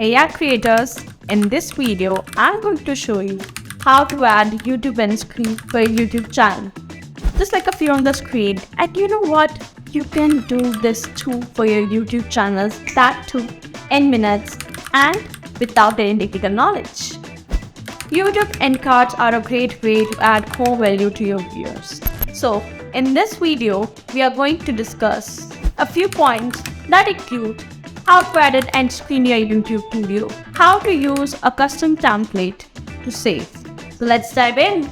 Hey creators, in this video I'm going to show you how to add YouTube end screen for your YouTube channel. Just like a few on the screen, and you know what? You can do this too for your YouTube channels, that too in minutes and without any technical knowledge. YouTube end cards are a great way to add core value to your viewers. So in this video, we are going to discuss a few points that include how to add an end screen in your YouTube studio, how to use a custom template to save. So let's dive in.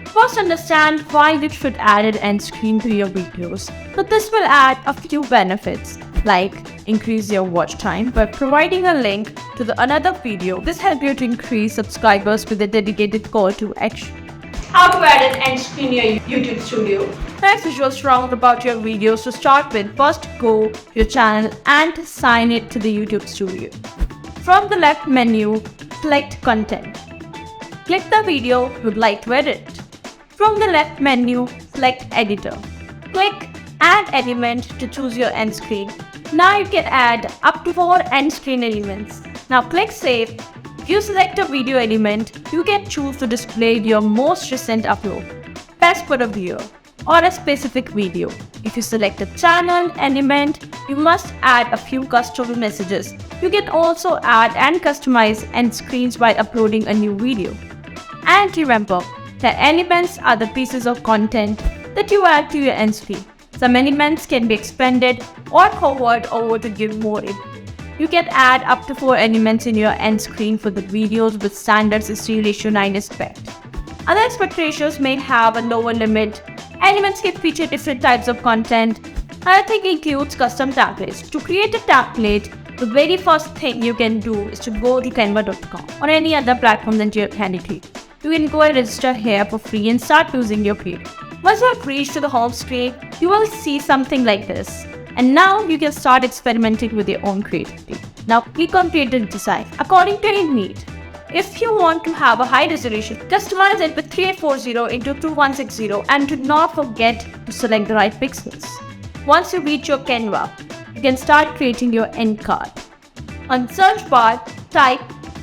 First, understand why you should add an end screen to your videos. So this will add a few benefits like increase your watch time by providing a link to another video. This helps you to increase subscribers with a dedicated call to action. How to add an end screen in your YouTube studio. Nice visuals round about your videos. To start with, first go to your channel and assign it to the YouTube studio. From the left menu, select content. Click the video you would like to edit. From the left menu, select editor. Click add element to choose your end screen. Now you can add up to 4 end screen elements. Now click save. If you select a video element, you can choose to display your most recent upload, best for a viewer, or a specific video. If you select a channel element, you must add a few custom messages. You can also add and customize end screens while uploading a new video. And remember, the elements are the pieces of content that you add to your end screen. Some elements can be expanded or hovered over to give more input. You can add up to 4 elements in your end screen for the videos with standard 16:9 aspect. Other aspect ratios may have a lower limit. Elements can feature different types of content. Another thing includes custom templates. To create a template, the very first thing you can do is to go to Canva.com or any other platform that you're handy to. You can go and register here for free and start using your page. Once you have reached to the home screen, you will see something like this. And now you can start experimenting with your own creativity. Now click on Create and Design according to your need. If you want to have a high resolution, customize it with 3840 into 2160 and do not forget to select the right pixels. Once you reach your Canva, you can start creating your end card. On search bar, type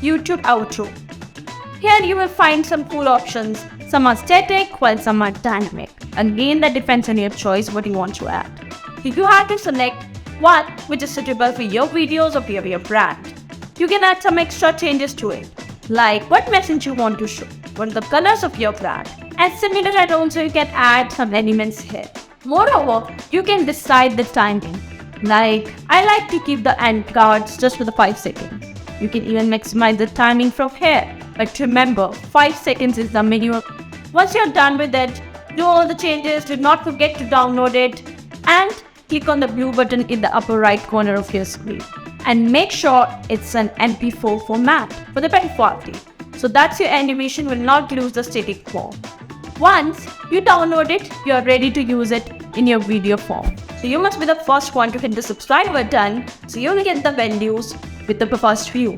YouTube outro. Here you will find some cool options. Some are static while some are dynamic. Again, that depends on your choice what you want to add. You have to select one which is suitable for your videos or for your brand. You can add some extra changes to it, like what message you want to show, what are the colors of your brand, and similar and also you can add some elements here. Moreover, you can decide the timing, like I like to keep the end cards just for the 5 seconds. You can even maximize the timing from here, but remember 5 seconds is the minimum. Once you're done with it, do all the changes, do not forget to download it and click on the blue button in the upper right corner of your screen. And make sure it's an MP4 format for the better quality. So that your animation will not lose the static form. Once you download it, you are ready to use it in your video form. So you must be the first one to hit the subscribe button so you'll get the values with the first view.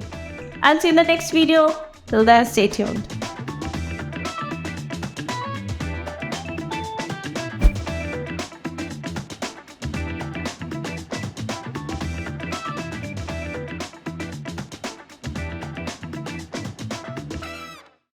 And see you in the next video. Till then, stay tuned.